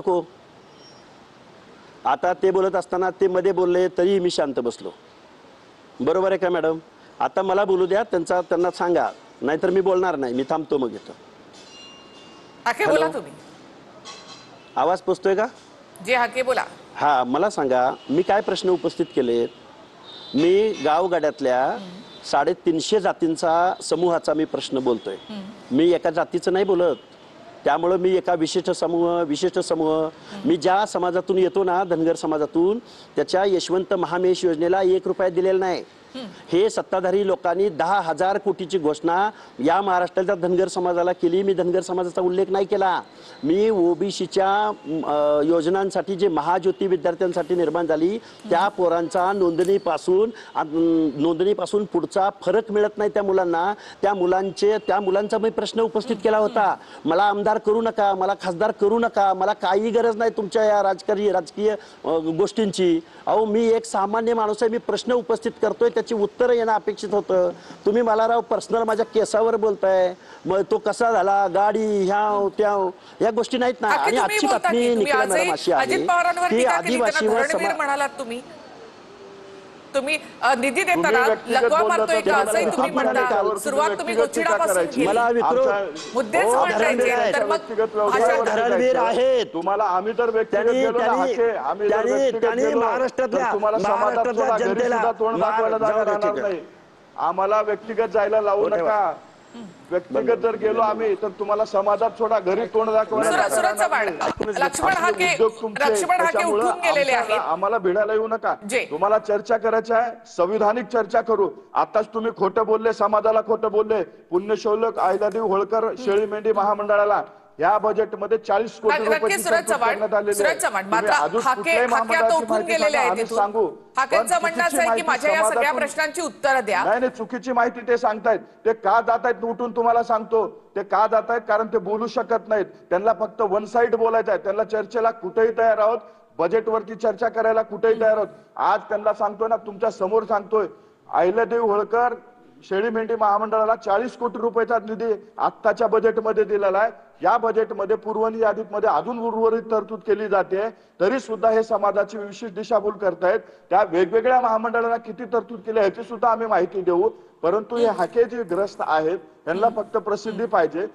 नको. आता ते बोलत असताना ते मध्ये बोलले तरी मी शांत बसलो. बरोबर आहे का मॅडम? आता मला बोलू द्या, त्यांना सांगा, नाहीतर मी बोलणार नाही, मी थांबतो मग इथं. हाके बोला तुम्ही. आवाज पोचतोय का? जे हाके बोला. हा, मला सांगा मी काय प्रश्न उपस्थित केलेत. मी गावगाड्यातल्या 350 जातींचा समूहाचा मी प्रश्न बोलतोय. मी एका जातीचं नाही बोलत. त्यामुळे मी एका विशिष्ट समूह मी ज्या समाजातून येतो ना, धनगर समाजातून, त्याच्या यशवंत महामेश योजनेला 1 रुपया दिलेला नाही. हे सत्ताधारी लोकांनी 10,000 कोटीची घोषणा या महाराष्ट्राच्या धनगर समाजाला केली. मी धनगर समाजाचा उल्लेख नाही केला. मी ओबीसीच्या योजनांसाठी जे महाज्योती विद्यार्थ्यांसाठी निर्माण झाली त्या पोरांचा नोंदणीपासून पुढचा फरक मिळत नाही त्या मुलांना. त्या मुलांचा मी प्रश्न उपस्थित केला होता. मला आमदार करू नका, मला खासदार करू नका, मला काही गरज नाही तुमच्या या राजकीय गोष्टींची. अहो, मी एक सामान्य माणूस आहे. मी प्रश्न उपस्थित करतोय, त्याची उत्तर येणं अपेक्षित होतं. तुम्ही मला राव पर्सनल माझ्या केसावर बोलताय. मग तो कसा झाला, गाडी ह्या त्या या गोष्टी नाहीत ना. आणि आजची बातमी निकला मॅडम अशी आहे की आदिवासीवर म्हणालात तुम्ही निधी देताना लकवा मारतोय का असंही तुम्ही म्हणता. सुरुवात तुम्ही गोचिडापासून केली. मला मुद्देच मांडायचे तर मग धरणवीर आहेत. तुम्हाला आम्ही तर व्यक्तिगत महाराष्ट्रातल्या जनतेला तोंड दाखवायला जागा राहणार नाही. आम्हाला व्यक्तिगत जायला लावू नका. व्यक्तिगत जर गेलो आम्ही तर तुम्हाला समाजात सोडा, घरी तोंड दाखवायला. लक्ष्मण हाके उठून गेलेले आहेत. आम्हाला भिडायला येऊ नका. तुम्हाला चर्चा करायची आहे, संविधानिक चर्चा करू. आताच तुम्ही खोटं बोलले, समाजाला खोटं बोलले. पुण्यशौलक अहिल्यादेवी होळकर शेळी मेंढी महामंडळाला या बजेटमध्ये 40 कोटी रुपये सांगू. हाकेंचं म्हणणं आहे की माझ्या या सगळ्या प्रश्नांची उत्तरं द्या. नाही, चुकीची माहिती ते सांगतायत. ते का जात आहेत उठून तुम्हाला सांगतो. ते का जात आहेत कारण ते बोलू शकत नाहीत. त्यांना फक्त वन साइड बोलायचं आहे. त्यांना चर्चेला कुठेही तयार आहोत, बजेटवरती चर्चा करायला कुठेही तयार आहोत. आज त्यांना सांगतोय ना, तुमच्या समोर सांगतोय, अहिल्यादेवी होळकर शेळी मेंढी महामंडळाला 40 कोटी रुपयाचा निधी आत्ताच्या बजेटमध्ये दिलेला आहे. या बजेटमध्ये पुरवणी यादीमध्ये अजून उर्वरित तरतूद केली जाते. तरी सुद्धा हे समाजाची विशेष दिशाभूल करतायत. त्या वेगवेगळ्या महामंडळांना किती तरतूद केली याची सुद्धा आम्ही माहिती देऊ. परंतु हे हाके जे ग्रस्त आहेत त्यांना फक्त प्रसिद्धी पाहिजे.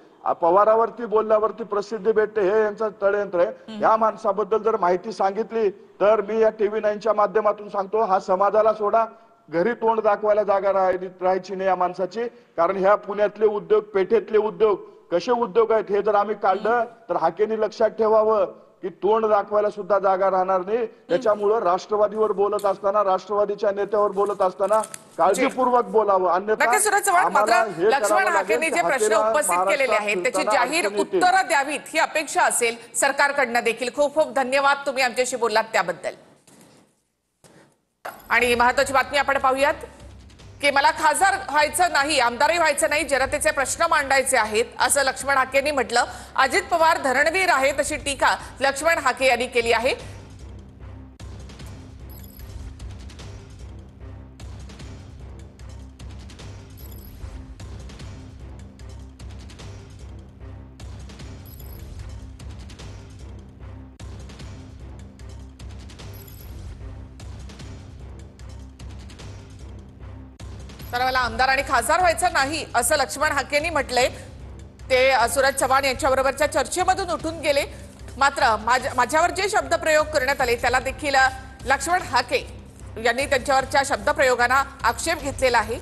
पवारावरती बोलल्यावरती प्रसिद्धी भेटते, हे यांचं तळयंत्र आहे. या माणसाबद्दल जर माहिती सांगितली तर मी या TV9च्या माध्यमातून सांगतो, हा समाजाला सोडा, घरी तोंड दाखवायला जागा राहायची नाही या माणसाची. कारण ह्या पुण्यातले उद्योग, पेठेतले उद्योग कसे उद्योग आहेत हे जर आम्ही काढलं तर हाकेनी लक्षात ठेवावं की तोंड दाखवायला सुद्धा जागा राहणार नाही. त्याच्यामुळे राष्ट्रवादीवर बोलत असताना, राष्ट्रवादीच्या नेत्यावर बोलत असताना काळजीपूर्वक बोलावं. अन्यथा लक्ष्मण हाकेंनी जे प्रश्न उपस्थित केलेले आहेत त्याची जाहीर उत्तरं द्यावीत ही अपेक्षा असेल सरकारकडनं देखील. खूप खूप धन्यवाद तुम्ही आमच्याशी बोललात त्याबद्दल. आणि महत्त्वाची बातमी आपण पाहूयात की मला खासदार व्हायचं नाही, आमदारही व्हायचं नाही, जनतेचे प्रश्न मांडायचे आहेत असं लक्ष्मण हाकेंनी म्हटलं. अजित पवार धरणवीर आहेत अशी टीका लक्ष्मण हाके यांनी केली आहे. तर मला आमदार आणि खासदार व्हायचं नाही असं लक्ष्मण हाकेंनी म्हटलंय. ते सूरज चव्हाण यांच्याबरोबरच्या चर्चेमधून उठून गेले. मात्र माझ्यावर जे शब्दप्रयोग करण्यात आले त्याला देखील लक्ष्मण हाके यांनी त्यांच्यावरच्या शब्दप्रयोगांना आक्षेप घेतलेला आहे.